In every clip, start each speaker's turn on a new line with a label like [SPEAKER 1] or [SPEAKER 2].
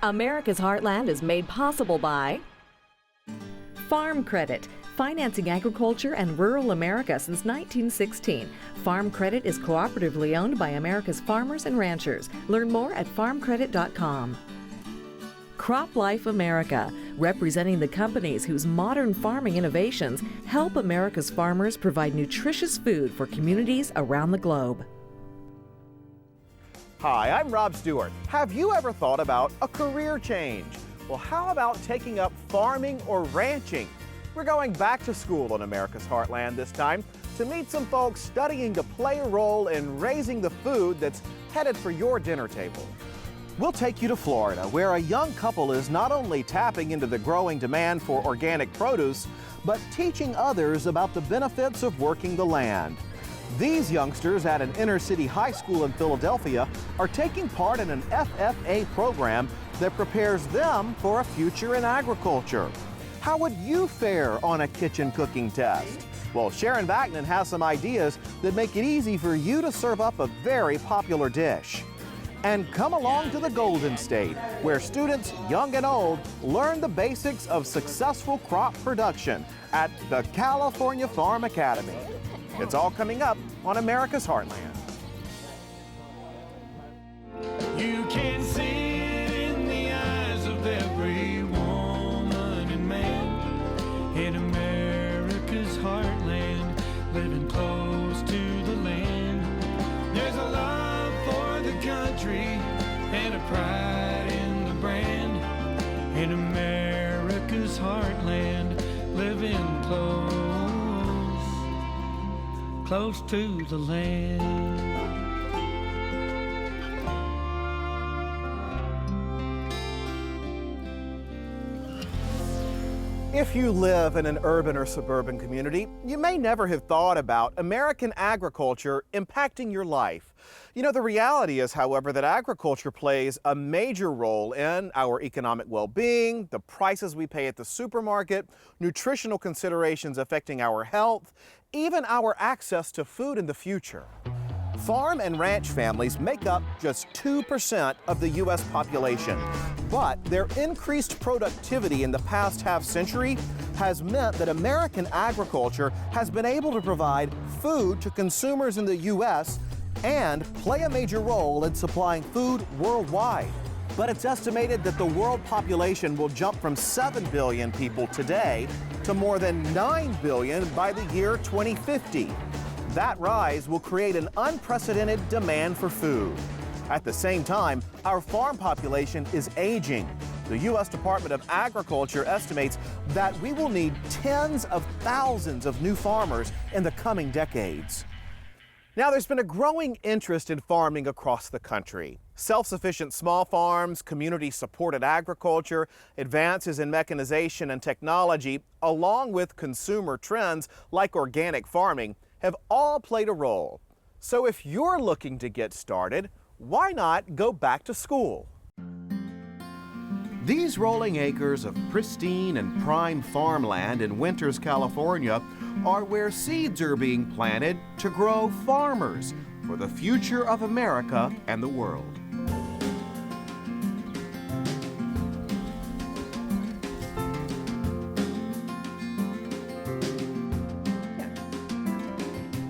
[SPEAKER 1] America's Heartland is made possible by Farm Credit, financing agriculture and rural America since 1916. Farm Credit is cooperatively owned by America's farmers and ranchers. Learn more at farmcredit.com. Crop Life America, representing the companies whose modern farming innovations help America's farmers provide nutritious food for communities around the globe.
[SPEAKER 2] Hi, I'm Rob Stewart. Have you ever thought about a career change? Well, how about taking up farming or ranching? We're going back to school in America's Heartland this time to meet some folks studying to play a role in raising the food that's headed for your dinner table. We'll take you to Florida, where a young couple is not only tapping into the growing demand for organic produce, but teaching others about the benefits of working the land. These youngsters at an inner-city high school in Philadelphia are taking part in an FFA program that prepares them for a future in agriculture. How would you fare on a kitchen cooking test? Well, Sharon Backman has some ideas that make it easy for you to serve up a very popular dish. And come along to the Golden State, where students, young and old, learn the basics of successful crop production at the California Farm Academy. It's all coming up on America's Heartland.
[SPEAKER 3] You can see it in the eyes of every woman and man in America's heartland, living close to the land. There's a love for the country and a pride in the brand. In America's heartland, living close to the land.
[SPEAKER 2] If you live in an urban or suburban community, you may never have thought about American agriculture impacting your life. You know, the reality is, however, that agriculture plays a major role in our economic well-being, the prices we pay at the supermarket, nutritional considerations affecting our health, even our access to food in the future. Farm and ranch families make up just 2% of the U.S. population, but their increased productivity in the past half-century has meant that American agriculture has been able to provide food to consumers in the U.S. and play a major role in supplying food worldwide. But it's estimated that the world population will jump from 7 billion people today to more than 9 billion by the year 2050. That rise will create an unprecedented demand for food. At the same time, our farm population is aging. The U.S. Department of Agriculture estimates that we will need tens of thousands of new farmers in the coming decades. Now, there's been a growing interest in farming across the country. Self-sufficient small farms, community-supported agriculture, advances in mechanization and technology, along with consumer trends like organic farming, have all played a role. So if you're looking to get started, why not go back to school? These rolling acres of pristine and prime farmland in Winters, California, are where seeds are being planted to grow farmers for the future of America and the world.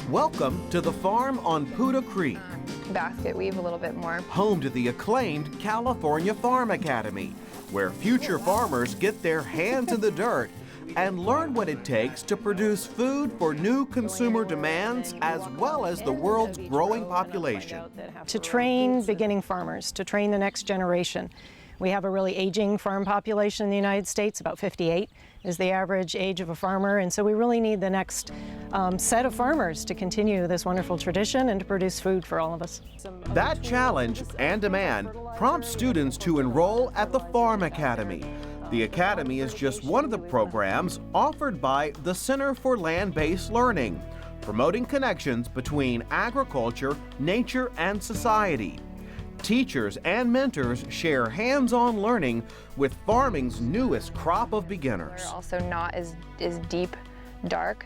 [SPEAKER 2] Welcome to the farm on Puda Creek.
[SPEAKER 4] Basket weave a little bit more.
[SPEAKER 2] Home to the acclaimed California Farm Academy, where future farmers get their hands in the dirt and learn what it takes to produce food for new consumer demands as well as the world's growing population.
[SPEAKER 5] To train beginning farmers, to train the next generation. We have a really aging farm population in the United States. About 58 is the average age of a farmer, and so we really need the next set of farmers to continue this wonderful tradition and to produce food for all of us.
[SPEAKER 2] That challenge and demand prompts students to enroll at the Farm Academy. The Academy is just one of the programs offered by the Center for Land-Based Learning, promoting connections between agriculture, nature, and society. Teachers and mentors share hands-on learning with farming's newest crop of beginners.
[SPEAKER 4] They're also not as deep, dark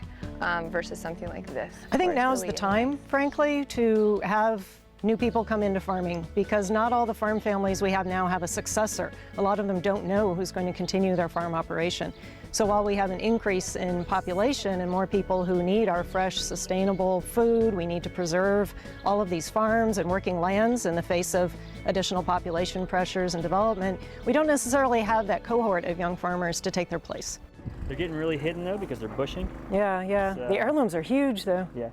[SPEAKER 4] versus something like this.
[SPEAKER 5] I think now's the time, frankly, to have new people come into farming because not all the farm families we have now have a successor. A lot of them don't know who's going to continue their farm operation. So while we have an increase in population and more people who need our fresh, sustainable food, we need to preserve all of these farms and working lands in the face of additional population pressures and development, we don't necessarily have that cohort of young farmers to take their place.
[SPEAKER 6] They're getting really hidden though because they're bushing.
[SPEAKER 5] Yeah.
[SPEAKER 6] So,
[SPEAKER 5] the heirlooms are huge though.
[SPEAKER 6] Yeah.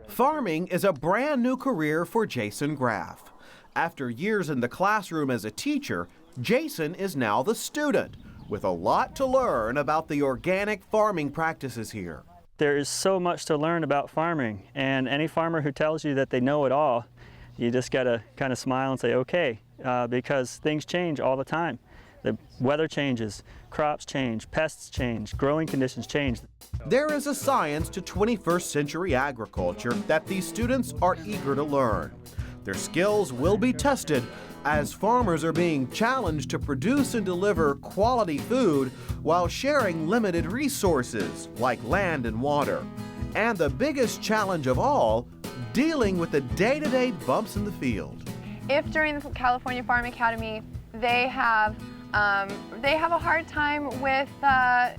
[SPEAKER 2] Farming is a brand new career for Jason Graff. After years in the classroom as a teacher, Jason is now the student, with a lot to learn about the organic farming practices here.
[SPEAKER 6] There is so much to learn about farming, and any farmer who tells you that they know it all, you just gotta kind of smile and say, okay, because things change all the time. The weather changes, crops change, pests change, growing conditions change.
[SPEAKER 2] There is a science to 21st century agriculture that these students are eager to learn. Their skills will be tested as farmers are being challenged to produce and deliver quality food while sharing limited resources like land and water. And the biggest challenge of all, dealing with the day-to-day bumps in the field.
[SPEAKER 4] If during the California Farm Academy they have a hard time with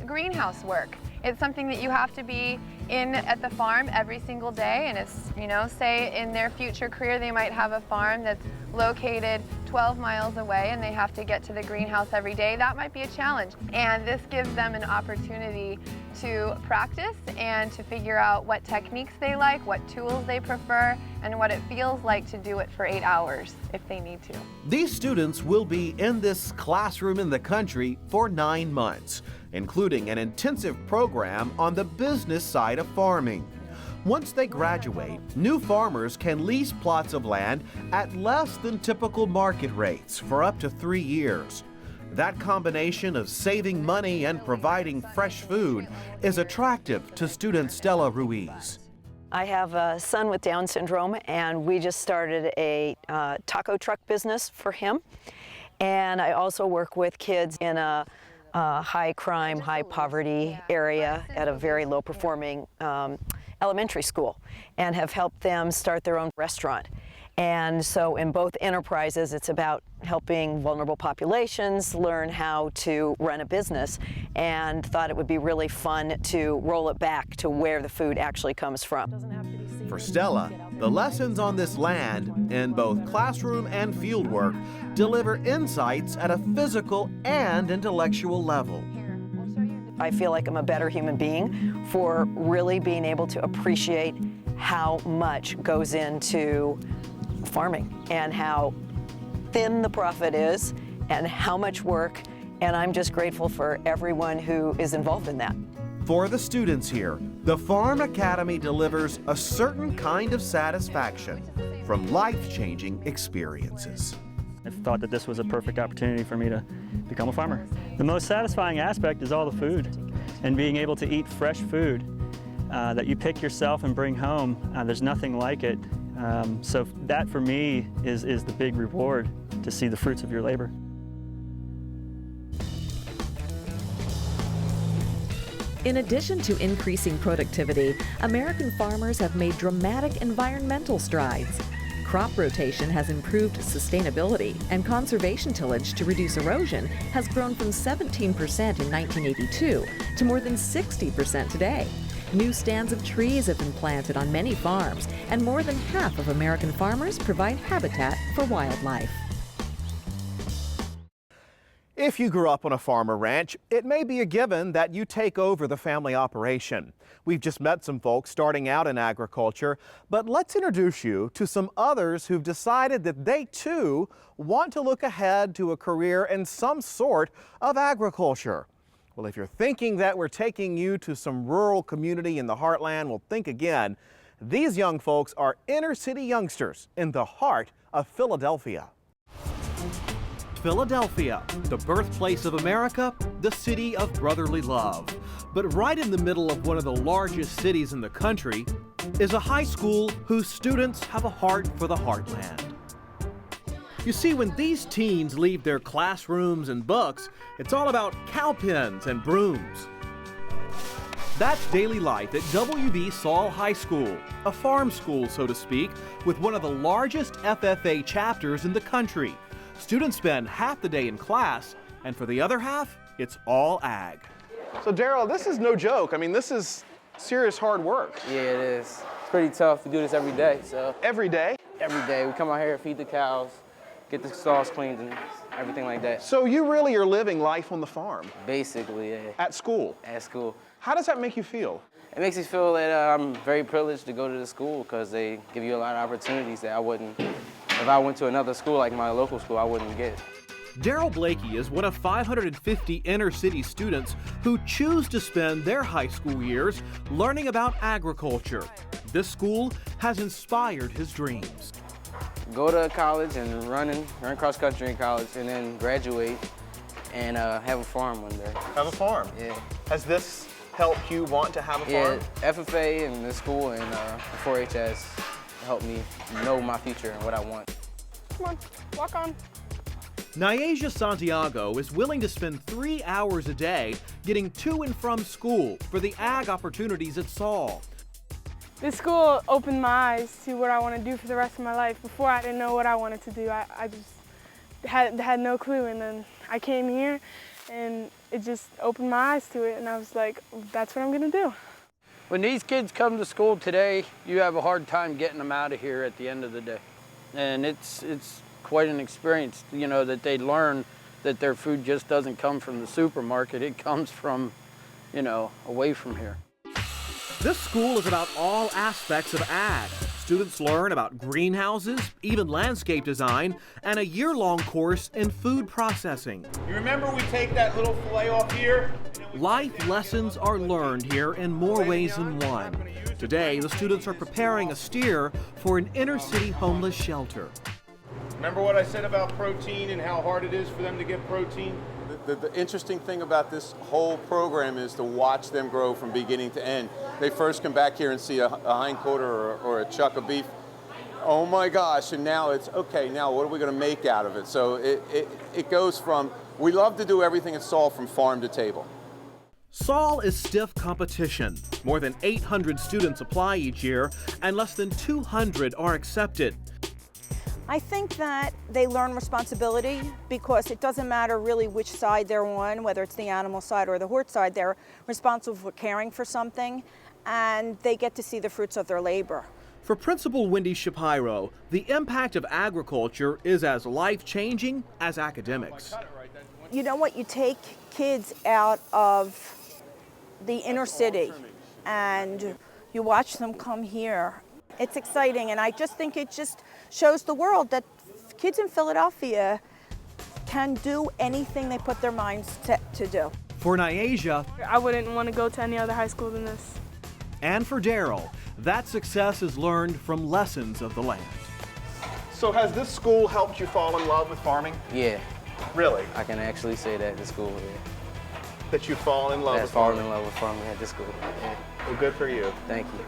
[SPEAKER 4] greenhouse work. It's something that you have to be in at the farm every single day, and it's, you know, say in their future career they might have a farm that's located 12 miles away and they have to get to the greenhouse every day. That might be a challenge, and this gives them an opportunity to practice and to figure out what techniques they like, what tools they prefer, and what it feels like to do it for 8 hours if they need to.
[SPEAKER 2] These students will be in this classroom in the country for 9 months, including an intensive program on the business side of farming. Once they graduate, new farmers can lease plots of land at less than typical market rates for up to 3 years. That combination of saving money and providing fresh food is attractive to student Stella Ruiz.
[SPEAKER 7] I have a son with Down syndrome, and we just started a taco truck business for him. And I also work with kids in a high crime, high poverty area at a very low performing elementary school, and have helped them start their own restaurant. And so in both enterprises, it's about helping vulnerable populations learn how to run a business, and thought it would be really fun to roll it back to where the food actually comes from.
[SPEAKER 2] For Stella, the lessons on this land, in both classroom and fieldwork, deliver insights at a physical and intellectual level.
[SPEAKER 7] I feel like I'm a better human being for really being able to appreciate how much goes into farming and how thin the profit is and how much work, and I'm just grateful for everyone who is involved in that.
[SPEAKER 2] For the students here, the Farm Academy delivers a certain kind of satisfaction from life-changing experiences.
[SPEAKER 6] I thought that this was a perfect opportunity for me to become a farmer. The most satisfying aspect is all the food, and being able to eat fresh food that you pick yourself and bring home. There's nothing like it. So that for me is the big reward, to see the fruits of your labor.
[SPEAKER 1] In addition to increasing productivity, American farmers have made dramatic environmental strides. Crop rotation has improved sustainability, and conservation tillage to reduce erosion has grown from 17% in 1982 to more than 60% today. New stands of trees have been planted on many farms, and more than half of American farmers provide habitat for wildlife.
[SPEAKER 2] If you grew up on a farm or ranch, it may be a given that you take over the family operation. We've just met some folks starting out in agriculture, but let's introduce you to some others who've decided that they too want to look ahead to a career in some sort of agriculture. Well, if you're thinking that we're taking you to some rural community in the Heartland, well, think again. These young folks are inner city youngsters in the heart of Philadelphia. Philadelphia, the birthplace of America, the city of brotherly love. But right in the middle of one of the largest cities in the country is a high school whose students have a heart for the Heartland. You see, when these teens leave their classrooms and books, it's all about cow pens and brooms. That's daily life at W.B. Saul High School, a farm school, so to speak, with one of the largest FFA chapters in the country. Students spend half the day in class, and for the other half, it's all ag. So Daryl, this is no joke. I mean, this is serious hard work.
[SPEAKER 8] Yeah, it is. It's pretty tough to do this every day. So
[SPEAKER 2] Every day?
[SPEAKER 8] every day we come out here, feed the cows, get the stalls cleaned and everything like that.
[SPEAKER 2] So you really are living life on the farm?
[SPEAKER 8] Basically, yeah.
[SPEAKER 2] At school?
[SPEAKER 8] At school.
[SPEAKER 2] How does that make you feel?
[SPEAKER 8] It makes me feel that I'm very privileged to go to the school because they give you a lot of opportunities that I wouldn't, if I went to another school like my local school, I wouldn't get.
[SPEAKER 2] Daryl Blakey is one of 550 inner city students who choose to spend their high school years learning about agriculture. This school has inspired his dreams.
[SPEAKER 8] Go to college and run cross country in college and then graduate and have a farm one day.
[SPEAKER 2] Have a farm?
[SPEAKER 8] Yeah.
[SPEAKER 2] Has this helped you want to have a farm?
[SPEAKER 8] Yeah, FFA and the school and 4-H has helped me know my future and what I want.
[SPEAKER 9] Come on, walk on.
[SPEAKER 2] Nyasia Santiago is willing to spend 3 hours a day getting to and from school for the ag opportunities at Saul.
[SPEAKER 9] This school opened my eyes to what I want to do for the rest of my life. Before, I didn't know what I wanted to do. I just had no clue, and then I came here and it just opened my eyes to it, and I was like, that's what I'm gonna do.
[SPEAKER 10] When these kids come to school today, you have a hard time getting them out of here at the end of the day. And it's quite an experience, you know, that they learn that their food just doesn't come from the supermarket, it comes from, you know, away from here.
[SPEAKER 2] This school is about all aspects of ag. Students learn about greenhouses, even landscape design, and a year-long course in food processing.
[SPEAKER 11] You remember we take that little fillet off here?
[SPEAKER 2] Life lessons are learned here in more ways than one. Today, the students are preparing a steer for an inner-city homeless shelter.
[SPEAKER 11] Remember what I said about protein and how hard it is for them to get protein?
[SPEAKER 12] The interesting thing about this whole program is to watch them grow from beginning to end. They first come back here and see a hind quarter or a chuck of beef. Oh my gosh, and now it's, okay, now what are we going to make out of it? So it goes from, we love to do everything at Saul from farm to table.
[SPEAKER 2] Saul is stiff competition. More than 800 students apply each year, and less than 200 are accepted.
[SPEAKER 13] I think that they learn responsibility because it doesn't matter really which side they're on, whether it's the animal side or the horse side, they're responsible for caring for something, and they get to see the fruits of their labor.
[SPEAKER 2] For Principal Wendy Shapiro, the impact of agriculture is as life-changing as academics.
[SPEAKER 13] You know what, you take kids out of the inner city and you watch them come here. It's exciting, and I just think it just shows the world that kids in Philadelphia can do anything they put their minds to do.
[SPEAKER 2] For Nyasia,
[SPEAKER 9] I wouldn't want to go to any other high school than this.
[SPEAKER 2] And for Daryl, that success is learned from lessons of the land.
[SPEAKER 11] So has this school helped you fall in love with farming?
[SPEAKER 8] Yeah.
[SPEAKER 11] Really?
[SPEAKER 8] I can actually say that at the school, yeah.
[SPEAKER 11] That you fall in love with
[SPEAKER 8] farming?
[SPEAKER 11] farming?
[SPEAKER 8] In love with farming at the school, yeah.
[SPEAKER 11] Well, good for you.
[SPEAKER 8] Thank you.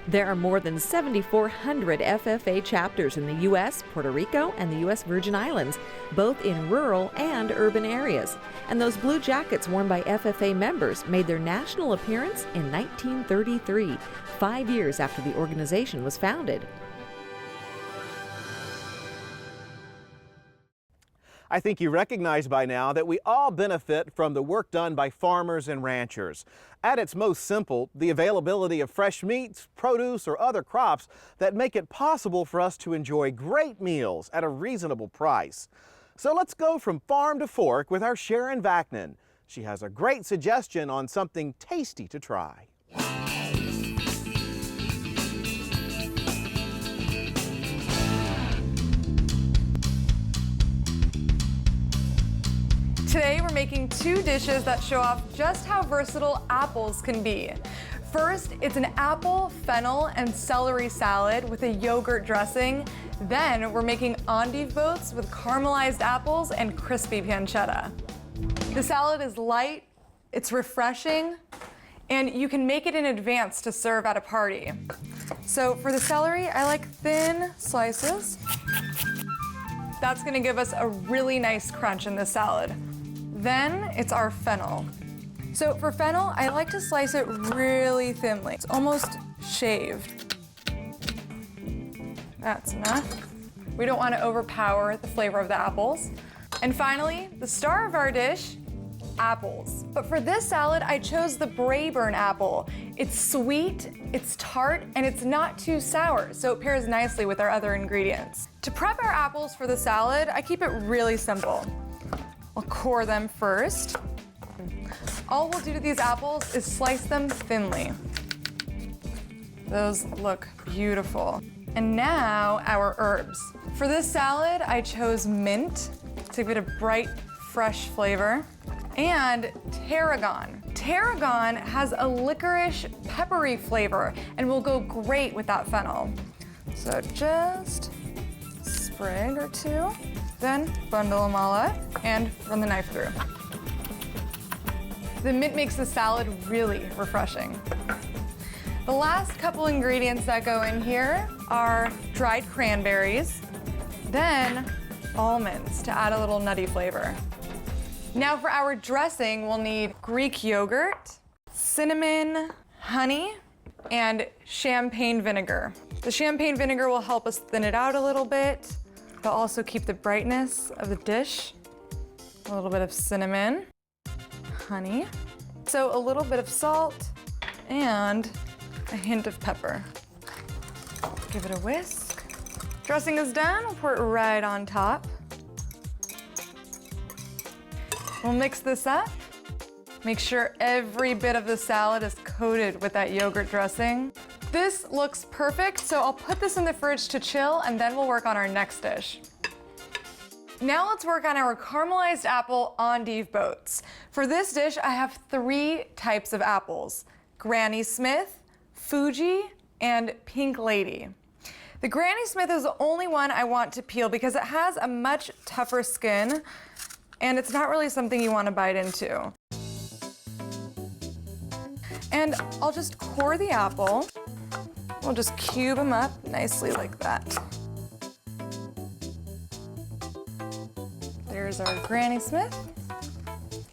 [SPEAKER 1] There are more than 7,400 FFA chapters in the U.S., Puerto Rico, and the U.S. Virgin Islands, both in rural and urban areas. And those blue jackets worn by FFA members made their national appearance in 1933, 5 years after the organization was founded.
[SPEAKER 2] I think you recognize by now that we all benefit from the work done by farmers and ranchers. At its most simple, the availability of fresh meats, produce, or other crops that make it possible for us to enjoy great meals at a reasonable price. So let's go from farm to fork with our Sharon Vaknin. She has a great suggestion on something tasty to try.
[SPEAKER 4] Today we're making two dishes that show off just how versatile apples can be. First, it's an apple, fennel, and celery salad with a yogurt dressing. Then we're making endive boats with caramelized apples and crispy pancetta. The salad is light, it's refreshing, and you can make it in advance to serve at a party. So for the celery, I like thin slices. That's gonna give us a really nice crunch in this salad. Then it's our fennel.
[SPEAKER 14] So for fennel, I like to slice it really thinly. It's almost shaved. That's enough. We don't want to overpower the flavor of the apples. And finally, the star of our dish, apples. But for this salad, I chose the Braeburn apple. It's sweet, it's tart, and it's not too sour, so it pairs nicely with our other ingredients. To prep our apples for the salad, I keep it really simple. I'll core them first. All we'll do to these apples is slice them thinly. Those look beautiful. And now our herbs. For this salad, I chose mint to give it a bright, fresh flavor, and tarragon. Tarragon has a licorice, peppery flavor and will go great with that fennel. So just a sprig or two, then bundle them all up and run the knife through. The mint makes the salad really refreshing. The last couple ingredients that go in here are dried cranberries, then almonds to add a little nutty flavor. Now for our dressing, we'll need Greek yogurt, cinnamon, honey, and champagne vinegar. The champagne vinegar will help us thin it out a little bit. It'll also keep the brightness of the dish. A little bit of cinnamon, honey, so a little bit of salt, and a hint of pepper. Give it a whisk. Dressing is done, we'll pour it right on top. We'll mix this up. Make sure every bit of the salad is coated with that yogurt dressing. This looks perfect, so I'll put this in the fridge to chill and then we'll work on our next dish. Now let's work on our caramelized apple endive boats. For this dish, I have 3 types of apples: Granny Smith, Fuji, and Pink Lady. The Granny Smith is the only one I want to peel because it has a much tougher skin and it's not really something you want to bite into. And I'll just core the apple. We'll just cube them up nicely like that. There's our Granny Smith.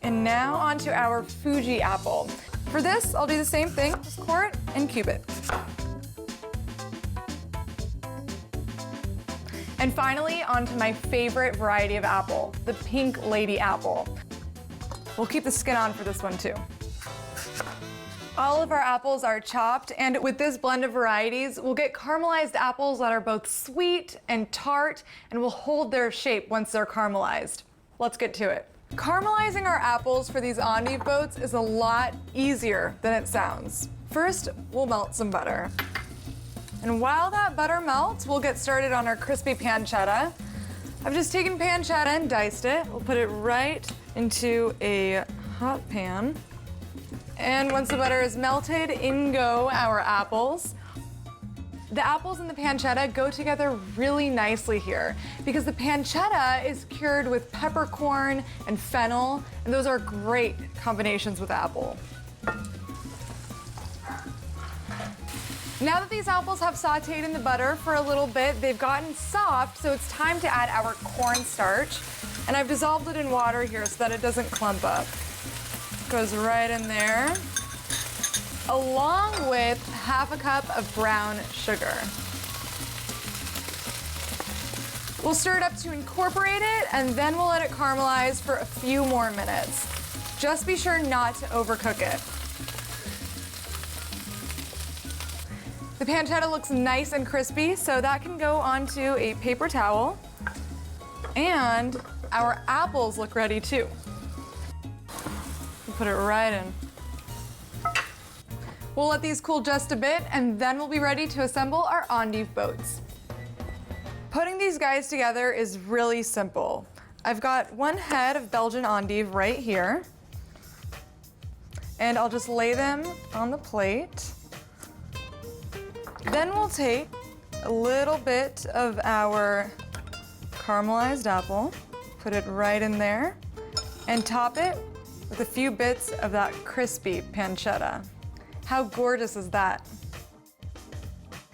[SPEAKER 14] And now onto our Fuji apple. For this, I'll do the same thing, just core it and cube it. And finally, onto my favorite variety of apple, the Pink Lady apple. We'll keep the skin on for this one too. All of our apples are chopped, and with this blend of varieties, we'll get caramelized apples that are both sweet and tart and will hold their shape once they're caramelized. Let's get to it. Caramelizing our apples for these endive boats is a lot easier than it sounds. First, we'll melt some butter. And while that butter melts, we'll get started on our crispy pancetta. I've just taken pancetta and diced it. We'll put it right into a hot pan. And once the butter is melted, in go our apples. The apples and the pancetta go together really nicely here because the pancetta is cured with peppercorn and fennel, and those are great combinations with apple. Now that these apples have sauteed in the butter for a little bit, they've gotten soft, so it's time to add our cornstarch. And I've dissolved it in water here so that it doesn't clump up. Goes right in there, along with half a cup of brown sugar. We'll stir it up to incorporate it, and then we'll let it caramelize for a few more minutes. Just be sure not to overcook it. The pancetta looks nice and crispy, so that can go onto a paper towel. And our apples look ready too. We'll put it right in. We'll let these cool just a bit, and then we'll be ready to assemble our endive boats. Putting these guys together is really simple. I've got one head of Belgian endive right here, and I'll just lay them on the plate. Then we'll take a little bit of our caramelized apple, put it right in there, and top it with a few bits of that crispy pancetta. How gorgeous is that?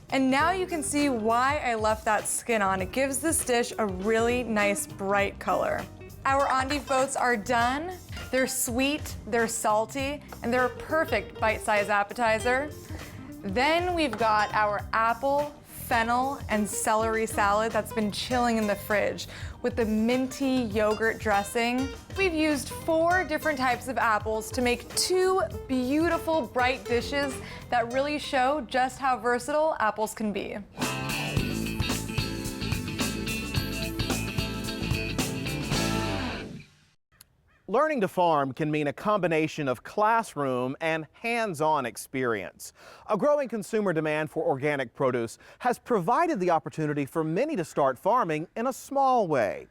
[SPEAKER 14] And now you can see why I left that skin on. It gives this dish a really nice bright color. Our endive boats are done. They're sweet, they're salty, and they're a perfect bite-sized appetizer. Then we've got our apple, fennel, and celery salad that's been chilling in the fridge with the minty yogurt dressing. We've used 4 different types of apples to make 2 beautiful, bright dishes that really show just how versatile apples can be.
[SPEAKER 2] Learning to farm can mean a combination of classroom and hands-on experience. A growing consumer demand for organic produce has provided the opportunity for many to start farming in a small way.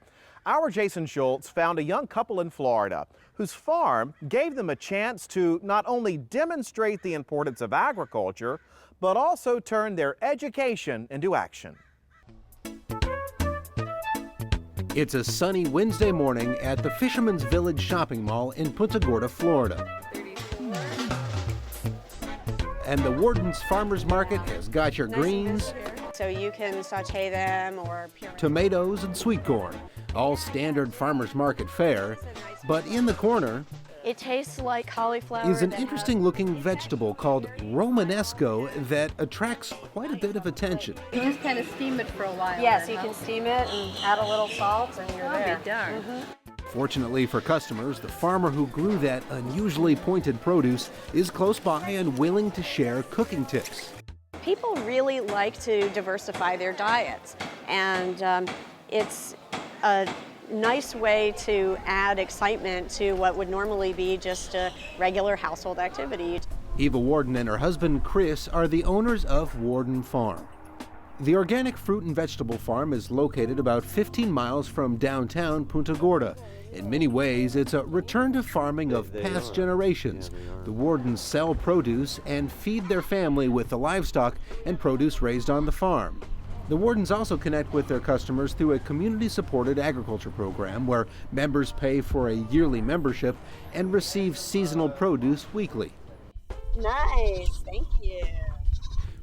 [SPEAKER 2] Our Jason Shoultz found a young couple in Florida whose farm gave them a chance to not only demonstrate the importance of agriculture, but also turn their education into action.
[SPEAKER 15] It's a sunny Wednesday morning at the Fisherman's Village shopping mall in Punta Gorda, Florida. And the Warden's Farmers Market has got your greens,
[SPEAKER 16] so you can saute them or
[SPEAKER 15] tomatoes and sweet corn, all standard farmers market fare. But in the corner,
[SPEAKER 16] it tastes like cauliflower.
[SPEAKER 15] Is an interesting looking vegetable called Romanesco that attracts quite a bit of attention.
[SPEAKER 17] You just kind of steam it for a while.
[SPEAKER 16] Yes, you can steam it and add a little salt and you're there.
[SPEAKER 17] Be darn.
[SPEAKER 15] Fortunately for customers, the farmer who grew that unusually pointed produce is close by and willing to share cooking tips.
[SPEAKER 16] People really like to diversify their diets, and it's a nice way to add excitement to what would normally be just a regular household activity.
[SPEAKER 15] Eva Warden and her husband Chris are the owners of Warden Farm. The organic fruit and vegetable farm is located about 15 miles from downtown Punta Gorda. In many ways, it's a return to farming of past generations. The Wardens sell produce and feed their family with the livestock and produce raised on the farm. The Wardens also connect with their customers through a community-supported agriculture program where members pay for a yearly membership and receive seasonal produce weekly.
[SPEAKER 16] Nice, thank you.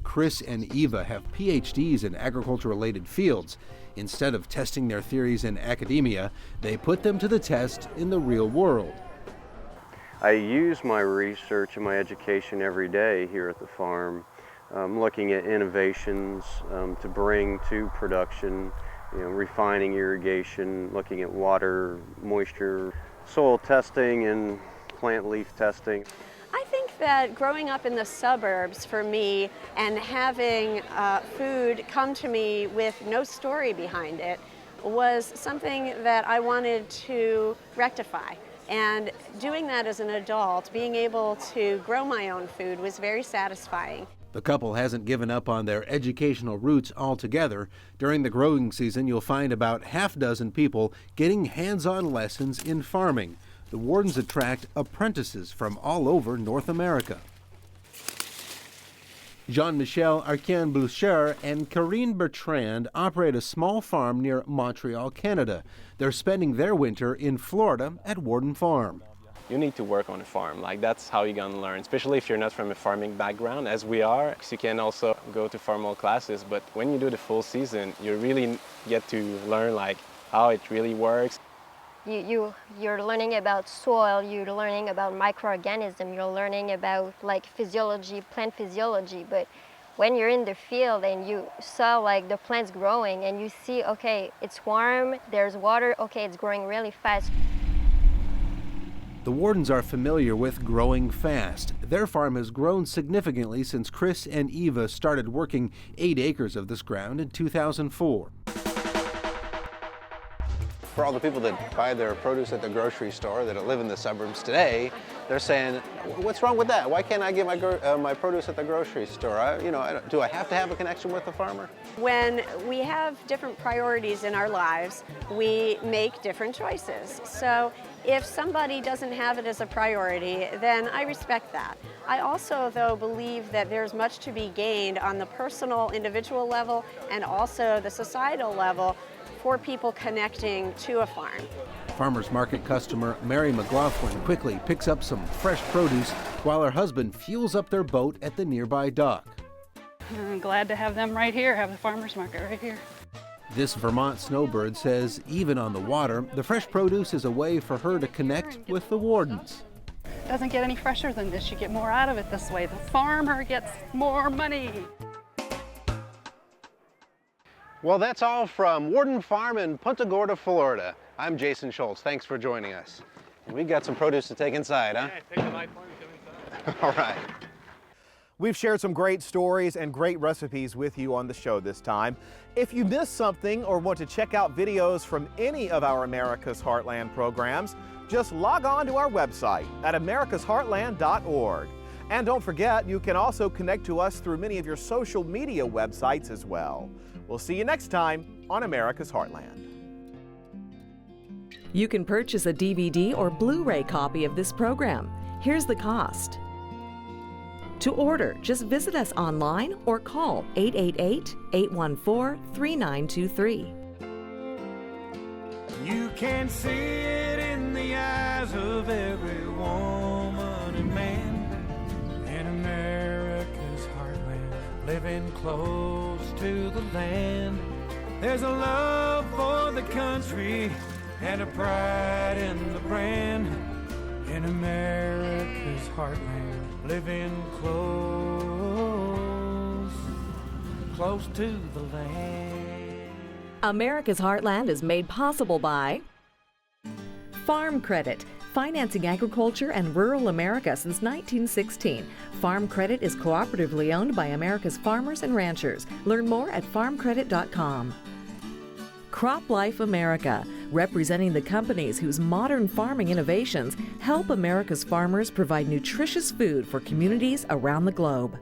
[SPEAKER 15] Chris and Eva have PhDs in agriculture-related fields. Instead of testing their theories in academia, they put them to the test in the real world.
[SPEAKER 18] I use my research and my education every day here at the farm, looking at innovations to bring to production, refining irrigation, looking at water, moisture, soil testing, and plant leaf testing.
[SPEAKER 16] I think that growing up in the suburbs for me and having food come to me with no story behind it was something that I wanted to rectify. And doing that as an adult, being able to grow my own food was very satisfying.
[SPEAKER 15] The couple hasn't given up on their educational roots altogether. During the growing season, you'll find about half a dozen people getting hands-on lessons in farming. The Wardens attract apprentices from all over North America. Jean-Michel Arquin-Boucher and Karine Bertrand operate a small farm near Montreal, Canada. They're spending their winter in Florida at Warden Farm.
[SPEAKER 19] You need to work on a farm, that's how you're going to learn, especially if you're not from a farming background, as we are. You can also go to formal classes, but when you do the full season, you really get to learn how it really works.
[SPEAKER 20] You're learning about soil, you're learning about microorganisms, you're learning about physiology, plant physiology, but when you're in the field and you saw the plants growing and you see, okay, it's warm, there's water, okay, it's growing really fast.
[SPEAKER 15] The Wardens are familiar with growing fast. Their farm has grown significantly since Chris and Eva started working 8 acres of this ground in 2004.
[SPEAKER 21] For all the people that buy their produce at the grocery store that live in the suburbs today, they're saying, what's wrong with that? Why can't I get my produce at the grocery store? Do I have to have a connection with the farmer?
[SPEAKER 16] When we have different priorities in our lives, we make different choices. So if somebody doesn't have it as a priority, then I respect that. I also, though, believe that there's much to be gained on the personal, individual level and also the societal level for people connecting to a farm.
[SPEAKER 15] Farmers market customer Mary McLaughlin quickly picks up some fresh produce while her husband fuels up their boat at the nearby dock.
[SPEAKER 22] I'm glad to have them right here, have the farmers market right here.
[SPEAKER 15] This Vermont snowbird says even on the water, the fresh produce is a way for her to connect with the Wardens.
[SPEAKER 17] Doesn't get any fresher than this. You get more out of it this way. The farmer gets more money.
[SPEAKER 21] Well, that's all from Warden Farm in Punta Gorda, Florida. I'm Jason Shoultz. Thanks for joining us. And we got some produce to take inside, huh?
[SPEAKER 11] Yeah, take the light one and come inside.
[SPEAKER 21] All right.
[SPEAKER 2] We've shared some great stories and great recipes with you on the show this time. If you missed something or want to check out videos from any of our America's Heartland programs, just log on to our website at americasheartland.org. And don't forget, you can also connect to us through many of your social media websites as well. We'll see you next time on America's Heartland.
[SPEAKER 1] You can purchase a DVD or Blu-ray copy of this program. Here's the cost. To order, just visit us online or call 888-814-3923.
[SPEAKER 3] You can see it in the eyes of every woman and man in America's heartland, living close to the land. There's a love for the country and a pride in the brand in America's heartland, living close to the land.
[SPEAKER 1] America's Heartland is made possible by Farm Credit, financing agriculture and rural America since 1916. Farm Credit is cooperatively owned by America's farmers and ranchers. Learn more at farmcredit.com. Crop Life America, representing the companies whose modern farming innovations help America's farmers provide nutritious food for communities around the globe.